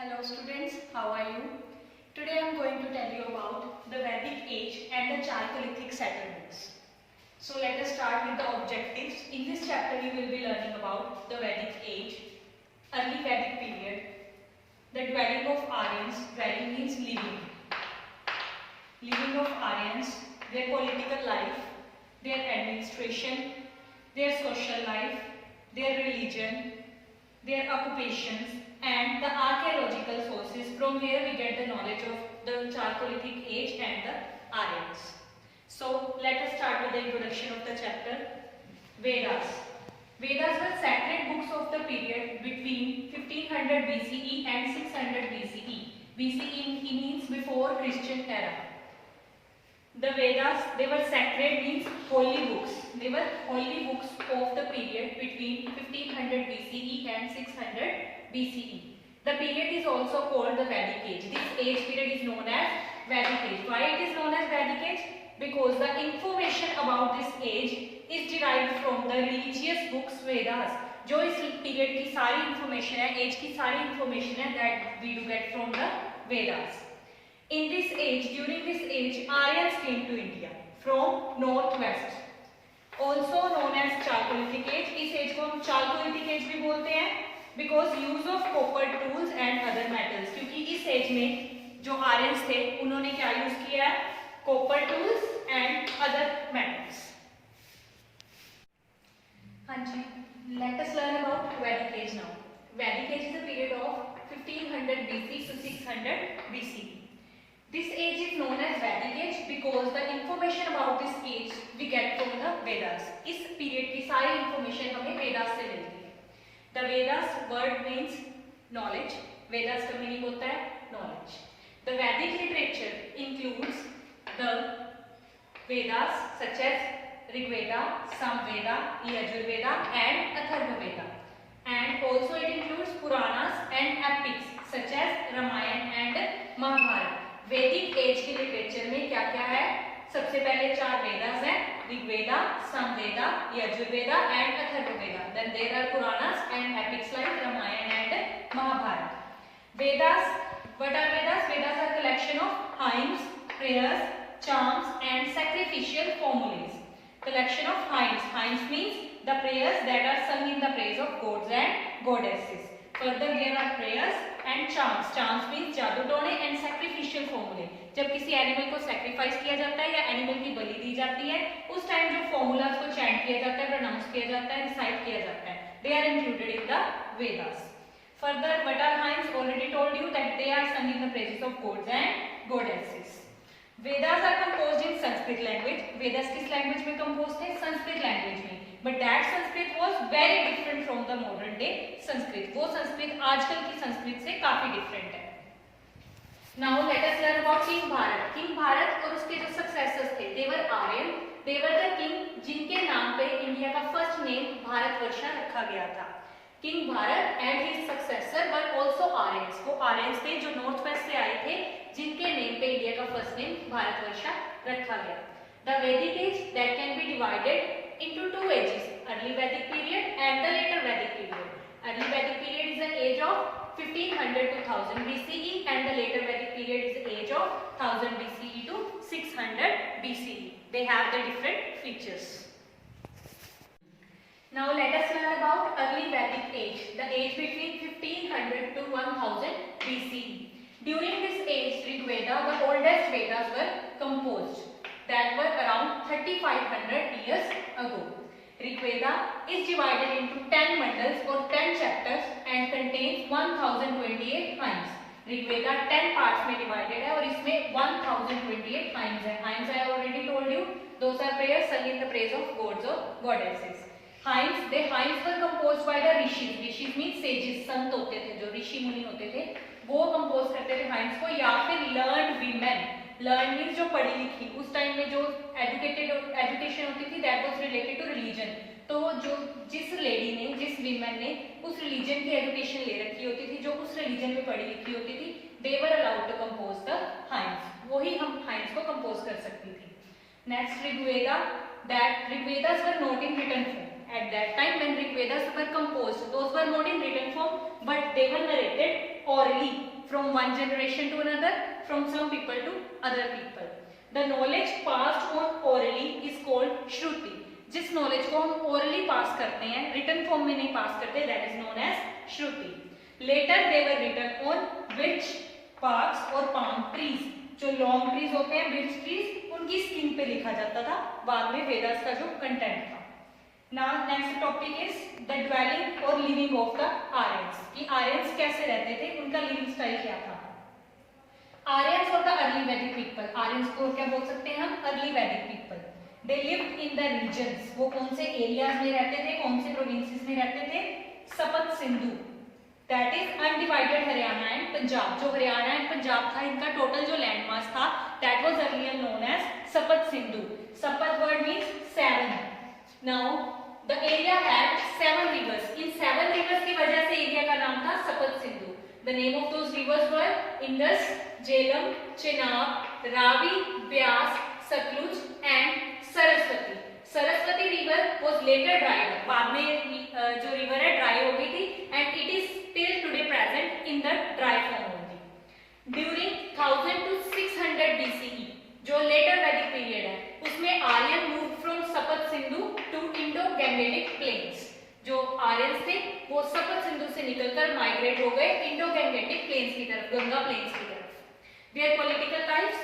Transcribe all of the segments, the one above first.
Hello students, how are you? Today I am going to tell you about the Vedic age and the Chalcolithic settlements. So let us start with the objectives. In this chapter you will be learning about the Vedic age, early Vedic period, the dwelling of Aryans. Dwelling means living. Living of Aryans, their political life, their administration, their social life, their religion, their occupations, and the archaeological sources from where we get the knowledge of the Chalcolithic age and the Aryans. So let us start with the introduction of the chapter. Vedas. Vedas were sacred books of the period between 1500 BCE and 600 BCE. BCE means before Christian era. The Vedas, they were sacred means holy books. They were holy books of the period between 1500 BCE and 600 BCE. The period is also called the Vedic age. This age period is known as Vedic age. Why it is known as Vedic age? Because the information about this age is derived from the religious books Vedas. जो इस period की सारी information है, age की सारी information है that we do get from the Vedas. In this age, during this age, Aryans came to India from northwest, also known as Chalcolithic age. इस age को हम Chalcolithic age भी बोलते हैं because use of copper tools and other metals. क्योंकि इस age में जो Aryans थे, उन्होंने क्या use किया है? Copper tools and other metals. हाँ जी, let us learn about Vedic age now. Vedic age is a period of 1500 BC to 600 BC. This age is known as Vedic age because the information about this age we get from the Vedas. इस period की सारी information हमें Vedas से मिलती है. The Vedas word means knowledge. Vedas का meaning होता है knowledge. The Vedic literature includes the Vedas such as Rig Veda, Samveda, Yajurveda and Atharvaveda. And also it includes Puranas and epics such as Ramayana and Mahabharata. Vedic age के literature में क्या क्या है? सबसे पहले चार वेदास हैं, Rigveda, Samaveda, Yajurveda and Atharvaveda. Then there are Puranas and epics like Ramayana and Mahabharata. Vedas, what are Vedas? Vedas are collection of hymns, prayers, charms and sacrificial formulas. Collection of hymns. Hymns means the prayers that are sung in the praise of gods and goddesses. Further there are prayers and charms. Charms means जादू टोने and sacrificial formulae. जब किसी animal को sacrifice किया जाता है या animal की बलि दी जाती है, उस टाइम जो फॉर्मूलाज को चैंट किया जाता है, प्रोनाउंस किया जाता है, रिसाइट किया जाता है, they are included in the Vedas. Further, what are hymns? Already told you that they are sung in the praises of gods and goddesses. Vedas are composed in Sanskrit language. Vedas किस language में composed थे? Sanskrit language में. But that Sanskrit was very different from the modern day Sanskrit. वो संस्कृत आजकल की संस्कृत से काफी different है. Now let us learn about King Bharat. King Bharat और उसके जो successors थे, they were Aryan. They were the king जिनके नाम पे इंडिया का first name भारतवर्षा रखा गया था. King Bharat and his successor were also Aryans. वो Aryans थे जो north west से आए थे, जिनके नेम पे इंडिया का फर्स्ट नेम भारतवर्षा रखा गया. The Vedic age that can be divided into two ages, early Vedic period and the later Vedic period. Early Vedic period is the age of 1500 to 1000 BCE and the later Vedic period is the age of 1000 BCE to 600 BCE. They have the different features. Now let us learn about early Vedic age, the age between 1500 to 1000 BCE. During this age, Rig Veda, the oldest Vedas were composed, that were around 3500 years ago. Rig Veda is divided into 10 mandals or 10 chapters and contains 1028 hymns. Rig Veda 10 parts में divided है और इसमें 1028 hymns है. Hymns I already told you, those are prayers sung in the praise of gods or goddesses. Hymns, the hymns were composed by the rishis. Rishis means sages, संत होते थे, जो ऋषि मुनि होते थे, वो कंपोज करते थे hymns को, या फिर learned women. Learned means जो पढ़ी लिखी. उस टाइम में जो एजुकेशन होती थी, that was related to religion. तो जो जिस लेडी ने, जिस women ने उस religion की एजुकेशन ले रखी होती थी, जो उस religion में पढ़ी लिखी होती थी, they were allowed to compose the hymns. वही हम hymns को compose कर सकती थी. Next, Rigveda. That Rigvedas were not in written form. At that time when Rigvedas were composed, those were not in written form, but they were narrated orally. from one generation to another, from some people to other people. The knowledge passed on orally is called shruti. जिस knowledge को हम orally pass करते हैं, written form में नहीं pass करते, that is known as shruti. Later they were written on birch barks or palm trees. जो long trees होते हैं, birch trees, उनकी स्किन पे लिखा जाता था बाद में वेदास का जो कंटेंट था. Now next topic is the dwelling or living of the Aryans. कि Aryans कैसे रहते थे, उनका living style क्या था. Aryans or the early Vedic people. Aryans को क्या बोल सकते हैं हम, early Vedic people. They lived in the regions. वो कौन से areas में रहते थे, कौन से provinces में रहते थे, सपत Sindhu, that is undivided Haryana and Punjab. जो हरियाणा एंड पंजाब था, इनका टोटल जो लैंड मास था, that was earlier known as सपत सिंधु. सपत word means 7. Now the area had 7 rivers. In 7 rivers की वजह से एरिया का नाम था सपत Sindhu. The name of those rivers were Indus, Jhelum, Chenab, Ravi, Byas, Satluj and Saraswati. Saraswati river was later dried up. बाद में जो river है dry हो गई थी and it is still today present in the dry form only. During 1000 to 600 BCE, जो later Vedic period है, उसमें आर्यन moved from सपत सिंधु to Indo-Gangetic plains. जो आर्यंस थे वो सपत सिंधु से निकलकर माइग्रेट हो गए इंडो-गैंगेटिक प्लेन्स की तरफ, गंगा प्लेन्स की तरफ. Their political lives,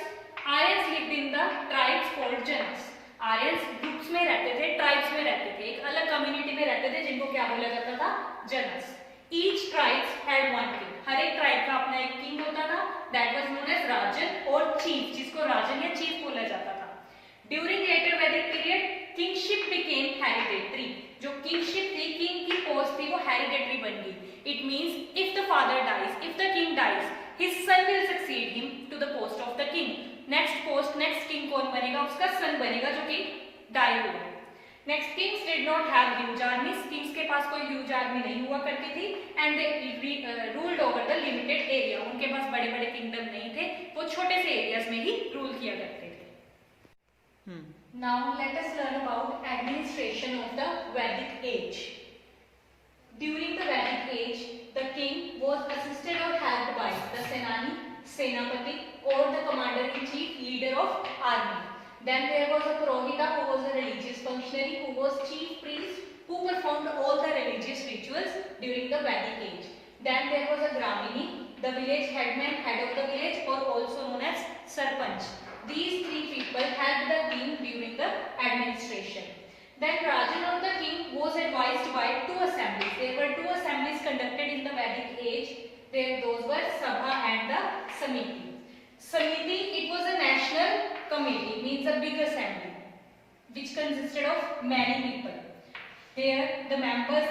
Aryans lived in the tribes called Janas. Aryans groups में रहते थे, ट्राइब्स में रहते थे, एक अलग कम्युनिटी में रहते थे जिनको क्या बोला जाता था, जनस. Each tribes had one king. हर एक ट्राइब का अपना एक किंग होता था, that was known as राजन और चीफ, जिसको राजन या चीफ बोला जाता था. During later Vedic period, kingship became hereditary. जो किंगशिप थी, किंग की पोस्ट थी, वो हेरिडेटरी बन गई. It means if the father dies, if the king dies, his son will succeed him to the post of the king. Next post, next king कौन बनेगा, उसका सन बनेगा जो कि डाई हुआ. Next, kings did not have huge armies. Kings के पास कोई ह्यूज आर्मी नहीं हुआ करती थी and they ruled over the limited area. उनके पास बड़े बड़े किंगडम नहीं थे, वो छोटे से एरियाज में ही रूल किया करते थे. Now let us learn about administration of the Vedic age. During the Vedic age, the king was assisted or helped by the Senani, Senapati, or the commander-in-chief, leader of army. Then there was a Purohita, who was a religious functionary, who was chief priest, who performed all the religious rituals during the Vedic age. Then there was a Gramini, the village headman, head of the village, or also known as Sarpanch. These three people helped the king during the administration. Then Rajan or the king was advised by 2 assemblies. There were 2 assemblies conducted in the Vedic age. Those were Sabha and the Samiti. Samiti, it was a national committee, means a big assembly, which consisted of many people. There the members,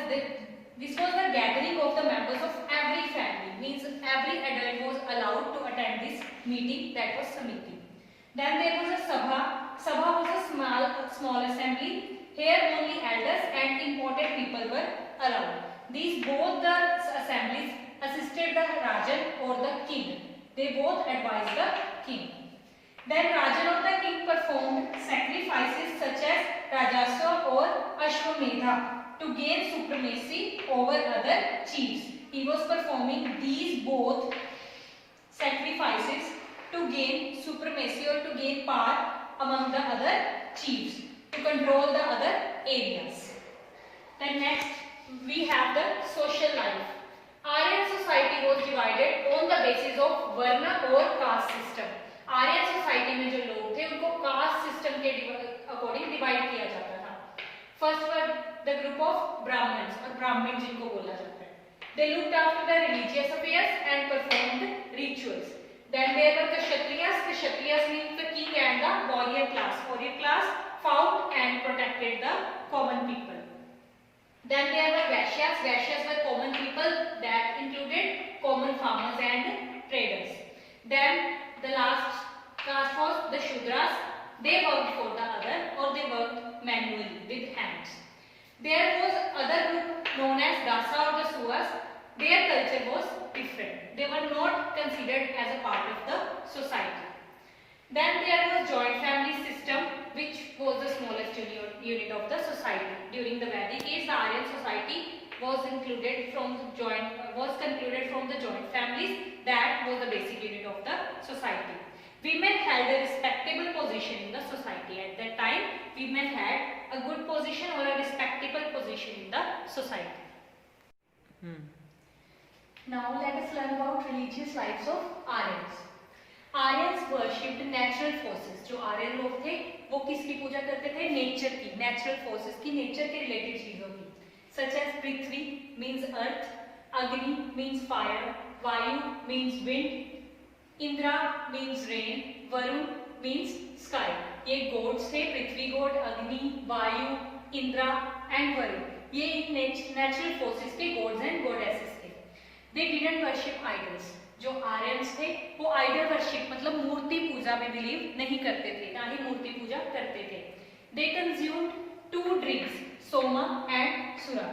this was the gathering of the members of every family, means every adult was allowed to attend this meeting, that was Samiti. Then there was a Sabha. Sabha was a small assembly. Here only elders and important people were allowed. These both the assemblies assisted the Rajan or the king. They both advised the king. Then Rajan or the king performed sacrifices such as Rajaswa or Ashwamedha to gain supremacy over other chiefs. He was performing these both sacrifices to gain supremacy or to gain power among the other chiefs, to control the other areas. Then next we have the social life. Aryan society was divided on the basis of varna or caste system. Aryan society में जो लोग थे उनको caste system के according divide किया जाता था. First were the group of Brahmins और Brahmin जिनको बोला जाता है. They looked after the religious affairs and performed rituals. Then there were the Kshatriyas. The Kshatriyas means the king and the warrior class. Warrior class fought and protected the common people. Then there were Vaishyas. Vaishyas were common people that included common farmers and traders. Then the last caste was the Shudras. They worked for the other or they worked manually with hands. There was other group known as Dasa or the Suas. Their culture was different. They were not considered as a part of the society. Then there was joint family system, which was the smallest unit of the society. During the Vedic age, the Aryan society was concluded from the joint families. That was the basic unit of the society. Women held a respectable position in the society. At that time, women had a good position or a respectable position in the society. Now let us learn about religious lives of Aryans. Aryans worshipped natural forces. जो आर्यन लोग थे वो किसकी पूजा करते थे? Nature की, natural forces की, nature के रिलेटेड चीजों की. Such as पृथ्वी means earth, अग्नि means fire, वायु means wind, Indira means rain, Varun means sky. ये गॉड्स थे, पृथ्वी गॉड, अग्नि, वायु, इंद्रा एंड वरुण. ये नेचुरल फोर्सेस के गॉड्स एंड गॉडेसेस थे. They didn't worship idols. जो आर्यंस थे वो आइडल वर्शिप मतलब मूर्ति पूजा में बिलीव नहीं करते थे, ना ही मूर्ति पूजा करते थे. They consumed two drinks, soma and sura.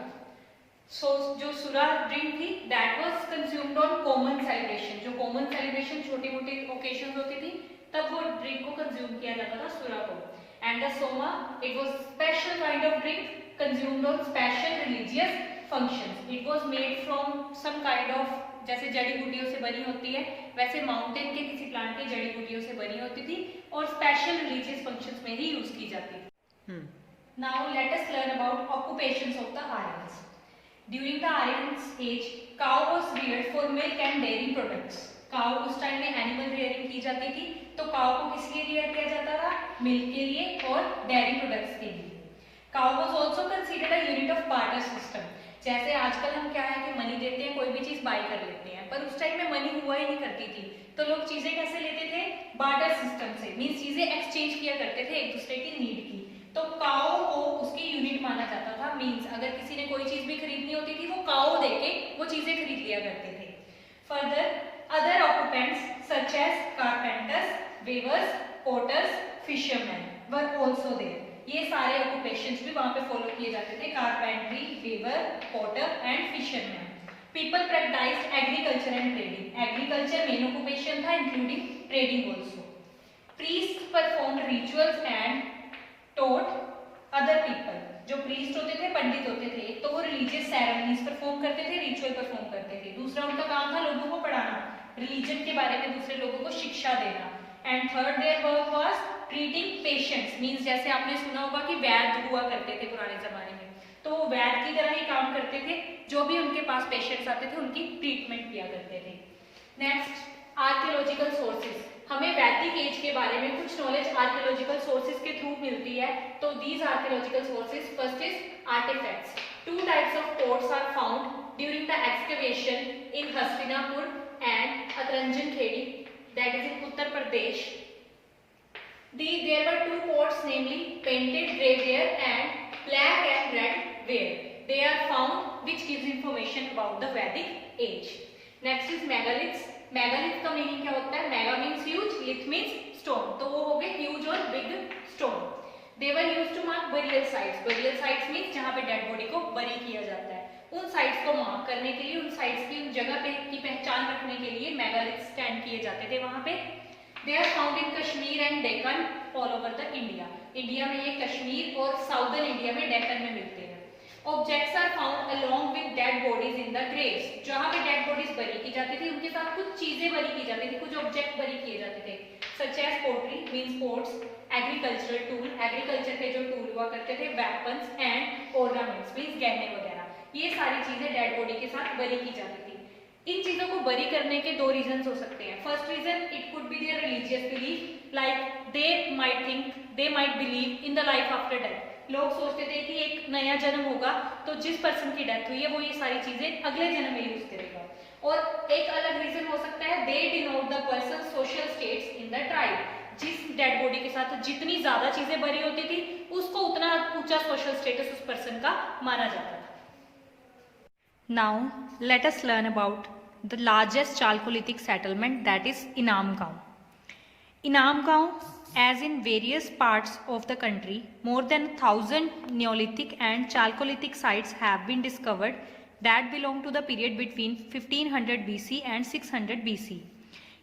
So जो सुरा ड्रिंक थी that was consumed on common celebration. जो common celebration छोटी मोटी occasions होती थी तब वो ड्रिंक को कंज्यूम किया जाता था, सुरा को. And the soma, it was special kind of drink consumed on special religious functions. It was made from some kind of, जैसे जड़ी बूटियों से बनी होती है वैसे माउंटेन के किसी प्लांट की जड़ी बूटियों से बनी होती थी और स्पेशल रिलीजियस फंक्शंस में ही यूज की जाती थी. Now let us learn about occupations of the Aryans. During the Aryans age cow was reared for milk and dairy products. Cow उस टाइम में एनिमल रियरिंग की जाती थी, तो काउ को किस लिए रियर किया जाता था? मिल्क के लिए और डेयरी प्रोडक्ट्स के लिए. Cow was also considered a unit of barter system. जैसे आजकल हम क्या है कि मनी देते हैं, कोई भी चीज बाय कर लेते हैं, पर उस टाइम में मनी हुआ ही नहीं करती थी, तो लोग चीजें कैसे लेते थे? बार्टर सिस्टम से. मींस चीजें एक्सचेंज किया करते थे एक दूसरे की नीड की. तो काऊ को उसकी यूनिट माना जाता था. मींस अगर किसी ने कोई चीज भी खरीदनी होती थी वो काऊ देके वो चीजें खरीद लिया करते थे. Further other occupants such as carpenters, weavers, potters, fisherman were also there. ये सारे ऑक्यूपेशंस भी वहां पे फॉलो किए जाते थे. Carpentry, weaver, potter and fisherman. People practised agriculture and trading. Agriculture main occupation था, including trading also. Priest performed rituals and taught other people. जो प्रीस्ट होते थे, पंडित होते थे, तो वो रिलीजियस सेरेमनीज परफॉर्म करते थे, रिचुअल परफॉर्म करते थे. दूसरा उनका काम था लोगों को पढ़ाना, रिलीजन के बारे में दूसरे लोगों को शिक्षा देना. And third their work was treating patients. Means जैसे आपने सुना होगा कि वैद्य हुआ करते थे पुराने जमाने में, तो वो वैद्य की तरह ही काम करते थे. जो भी उनके पास पेशेंट्स आते थे उनकी ट्रीटमेंट किया करते थे. Next, archaeological sources. हमें वैदिक एज के बारे में कुछ नॉलेज आर्कियोलॉजिकल सोर्सेज के थ्रू मिलती है. तो these archaeological sources, first is artefacts. Two types of pots are found during the excavation in Hastinapur and Atranjan Khedi, that is in Uttar Pradesh. There were two pots, namely painted grey ware and black and red ware. They are found, which gives information about the Vedic age. Next is megaliths. Megalith का meaning क्या होता है? Mega means huge, लिथ means stone. तो वो हो गए huge और big stone. They were used to mark burial sites. Burial sites means जहाँ पे डेड बॉडी को बरी किया जाता है. उन साइट्स को मार्क करने के लिए, उन साइट्स की, उन जगह पे की पहचान रखने के लिए मेगालिथ स्टैंड किए जाते थे वहां पे. They are found in Kashmir and Deccan all over the India. India में ये कश्मीर और साउदर्न इंडिया में डेक्कन में मिलते हैं. Objects are found along with dead bodies in the graves. जहां पे डेड बॉडीज बरी की जाती थी उनके साथ कुछ चीजें बरी की जाती थी, कुछ ऑब्जेक्ट बरी किए जाते थे. Such as pottery means pots, agricultural tool, agriculture के जो टूल हुआ करते थे, वेपन्स एंड ऑर्नामेंट्स मींस गहने वगैरह. ये सारी चीजें डेड बॉडी के साथ बरी की जाती थी. इन चीजों को बरी करने के दो रीजंस हो सकते हैं. First reason, it could be there religious belief, like they might believe in the life after death. लोग सोचते थे कि एक नया जन्म होगा तो जिस पर्सन की डेथ हुई है वो ये सारी चीजें अगले जन्म में यूज करेगा. और एक अलग रीजन हो सकता है, they denote the person social status in the tribe. जिस डेड बॉडी के साथ जितनी ज्यादा चीजें बरी होती थी उसको उतना ऊंचा सोशल स्टेटस उस पर्सन का माना जाता था. Now let us learn about the largest Chalcolithic settlement, that is Inamgaon. Inamgaon, as in various parts of the country, more than 1,000 Neolithic and Chalcolithic sites have been discovered that belong to the period between 1500 BC and 600 BC.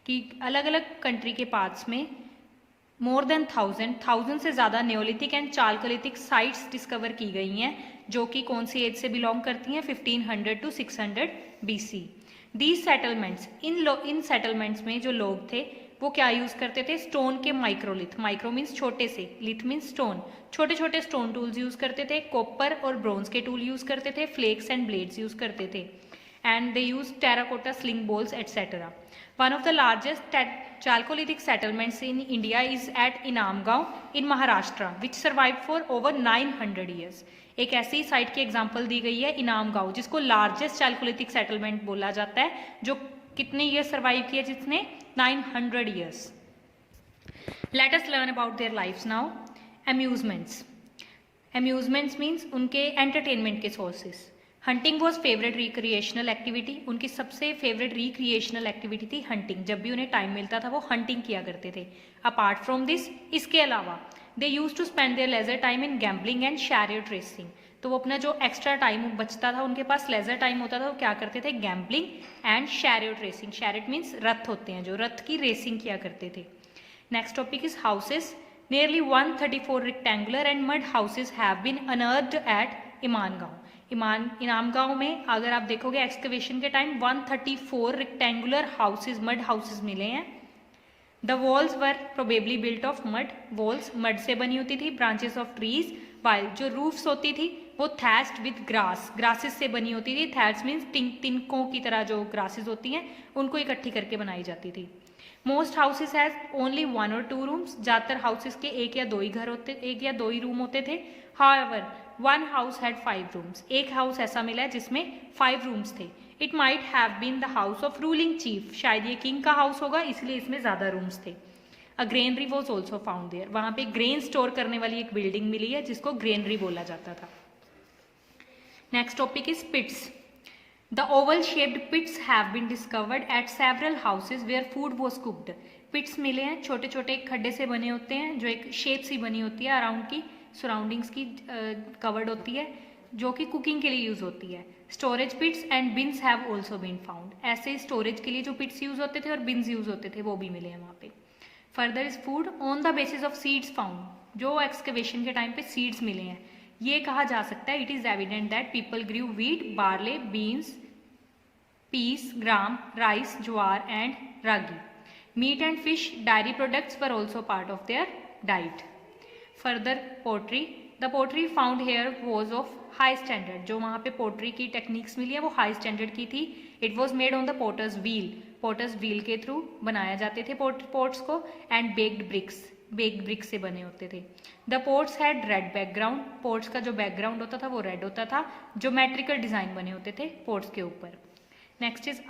कि अलग अलग country के parts में more than 1000 से ज़्यादा Neolithic and Chalcolithic sites discover की गई हैं, जो कि कौन सी एज से बिलोंग करती हैं, 1500 to 600 BC। These settlements, in settlements में जो लोग थे वो क्या यूज़ करते थे, स्टोन के माइक्रोलिथ, माइक्रो मीन्स छोटे से, लिथ मीन्स स्टोन, छोटे छोटे स्टोन टूल्स यूज़ करते थे, कॉपर और ब्रोंज के टूल यूज़ करते थे, फ्लेक्स एंड ब्लेड्स यूज़ करते थे, and they use terracotta sling balls etcetera. One of the largest chalcolithic settlements in India is at Inamgaon in Maharashtra, which survived for over 900 years। एक ऐसी site की example दी गई है इनामगांव, जिसको largest Chalcolithic settlement बोला जाता है, जो कितने ईयर सर्वाइव किया, जिसने 900 years. Let us learn about their lifes now. Amusements, amusements means उनके एंटरटेनमेंट के sources. Hunting was favourite recreational activity, उनकी सबसे फेवरेट रिक्रिएशनल एक्टिविटी थी हंटिंग, जब भी उन्हें टाइम मिलता था वो हंटिंग किया करते थे। अपार्ट फ्रॉम दिस, इसके अलावा they used to spend their leisure time in gambling and chariot racing, तो वो अपना जो एक्स्ट्रा टाइम बचता था, उनके पास लेजर टाइम होता था, वो क्या करते थे, gambling and chariot racing. शैरियट means रथ होते हैं, जो रथ की रेसिंग किया करते थे। Next topic is houses. Nearly 134 rectangular and mud houses have been unearth at Inamgaon. Inamgaon में अगर आप देखोगे एक्सकवेशन के time 134 rectangular houses, mud houses मिले हैं। The walls were probably built of mud, walls mud से बनी होती थी, ब्रांचेस ऑफ ट्रीज, वाइल जो रूफ्स होती थी वो थैच्ड विद ग्रास, ग्रासेस से बनी होती थी। थैच मीन्स तिनकों की तरह जो ग्रासेस होती हैं उनको इकट्ठी करके बनाई जाती थी। Most houses has only 1 or 2 rooms, ज़्यादातर हाउसेज के एक या दो ही घर होते, एक या दो ही रूम होते थे। However one house had 5 rooms, एक हाउस ऐसा मिला है जिसमें 5 रूम्स थे। It might have been the house of ruling chief, शायद ये किंग का हाउस होगा, इसलिए इसमें ज़्यादा रूम्स थे। A granary was also found there, वहाँ पे ग्रेन स्टोर करने वाली एक बिल्डिंग मिली है जिसको ग्रेनरी बोला जाता था। Next topic is pits. The oval shaped pits have been discovered at several houses where food was cooked. Pits मिले हैं, छोटे छोटे खड्डे से बने होते हैं, जो एक शेप सी बनी होती है, अराउंड की सराउंडिंग्स की कवर्ड होती है, जो कि कुकिंग के लिए यूज होती है। Storage pits and bins have also been found, ऐसे स्टोरेज के लिए जो पिट्स यूज होते थे और बिन्स यूज होते थे वो भी मिले हैं वहाँ पे। Further is food on the basis of seeds found, जो एक्सकवेशन के टाइम पे सीड्स मिले हैं, ये कहा जा सकता है it is evident that people grew wheat, barley, beans, peas, gram, rice, jowar and ragi. Meat and fish, dairy products were also part of their diet. Further pottery, the pottery found here was of high standard, जो वहाँ पे pottery की techniques मिली है वो high standard की थी। It was made on the potters wheel, potters wheel के through बनाया जाते थे पोट्स को, एंड बेक्ड ब्रिक्स से बने होते थे। The pots had red background, pots का जो बैकग्राउंड होता था वो रेड होता था, ज्योमेट्रिकल डिजाइन बने होते थे पोट्स के ऊपर। Next is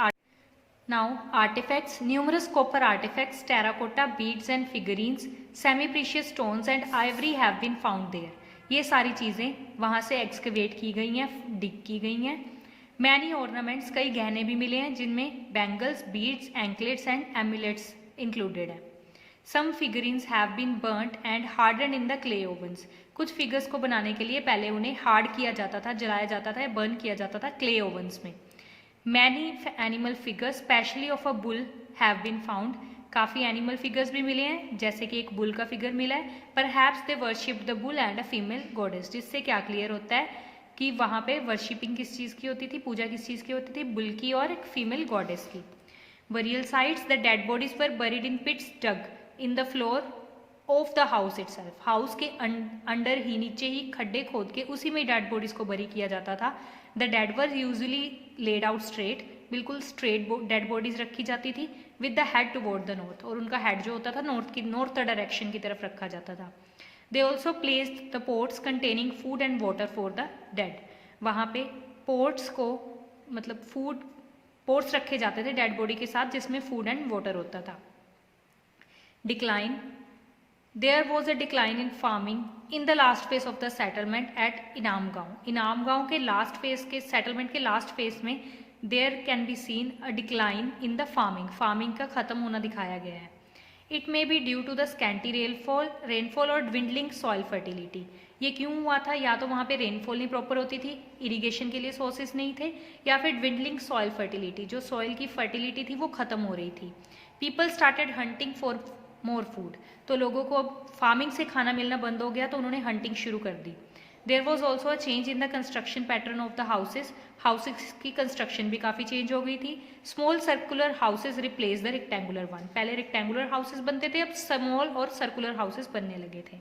Now artifacts, numerous copper artifacts, terracotta, beads and figurines, semi-precious stones and ivory have been found there। ये सारी चीज़ें वहाँ से एक्सकवेट की गई हैं, डिग की गई हैं। मैनी ऑर्नामेंट्स, कई गहने भी मिले हैं जिनमें bangles, beads, anklets and amulets included है। Some figurines have been burnt and harden in the clay ovens, कुछ फिगर्स को बनाने के लिए पहले उन्हें हार्ड किया जाता था, जलाया जाता था या बर्न किया जाता था क्ले ओवन्स में। Many animal figures specially of a bull have been found, काफ़ी एनिमल फिगर्स भी मिले हैं, जैसे कि एक बुल का फिगर मिला है। Perhaps they worship the bull and a female goddess, जिससे क्या क्लियर होता है कि वहाँ पे वर्शिपिंग किस चीज़ की होती थी, पूजा किस चीज़ की होती थी, बुल की और एक फीमेल गॉडेस की। Burial sites, the dead bodies were buried in pits dug in the floor of the house itself, house के अंडर ही, नीचे ही खड्डे खोद के उसी में डेड बॉडीज को बरी किया जाता था। The dead were usually laid out straight, बिल्कुल स्ट्रेट डेड बॉडीज रखी जाती थी, with the head toward the north, और उनका हेड जो होता था नॉर्थ डायरेक्शन की तरफ रखा जाता था। They also placed the pots containing food and water for the dead, वहाँ पे पोट्स को मतलब पोट्स रखे जाते थे डेड बॉडी के साथ जिसमें फूड एंड वाटर होता था। Decline, there was a decline in farming in the last phase of the settlement at Inamgaon, Inamgaon के लास्ट फेज के सेटलमेंट के लास्ट फेज में there can be seen a decline in the farming का खत्म होना दिखाया गया है। It may be due to the scanty rainfall और ड्विंडलिंग सॉइल फर्टिलिटी, ये क्यों हुआ था, या तो वहाँ पे रेनफॉल नहीं प्रॉपर होती थी, इरिगेशन के लिए सोर्सेज नहीं थे, या फिर ड्विंडलिंग सॉइल फर्टिलिटी, जो सॉइल की फर्टिलिटी थी वो खत्म हो रही थी। People started hunting for more food. तो लोगों को अब फार्मिंग से खाना मिलना बंद हो गया तो उन्होंने हंटिंग शुरू कर दी। There was also a change in the construction pattern of the houses. Houses की कंस्ट्रक्शन भी काफ़ी चेंज हो गई थी। Small circular houses replace the rectangular one. पहले रेक्टेंगुलर हाउसेज बनते थे, अब स्मॉल और सर्कुलर हाउसेज बनने लगे थे।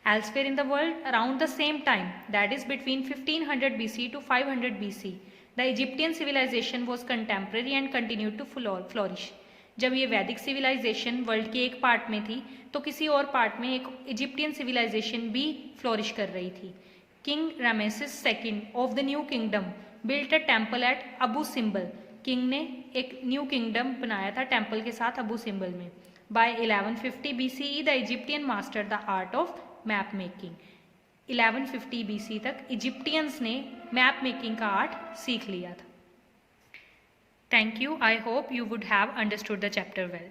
Elsewhere in the world, around the same time, that is between 1500 BC to 500 BC, the Egyptian civilization was contemporary and continued to flourish. जब ये वैदिक सिविलाइजेशन वर्ल्ड के एक पार्ट में थी तो किसी और पार्ट में एक इजिप्टियन सिविलाइजेशन भी फ्लोरिश कर रही थी। King Rameses II of the new kingdom built a temple at Abu Simbel. King ने एक न्यू किंगडम बनाया था टेम्पल के साथ अबू सिम्बल में। By 1150 BCE the Egyptian master the art of map making. 1150 BC तक इजिप्टियंस ने map making का आर्ट सीख लिया था। Thank you. I hope you would have understood the chapter well.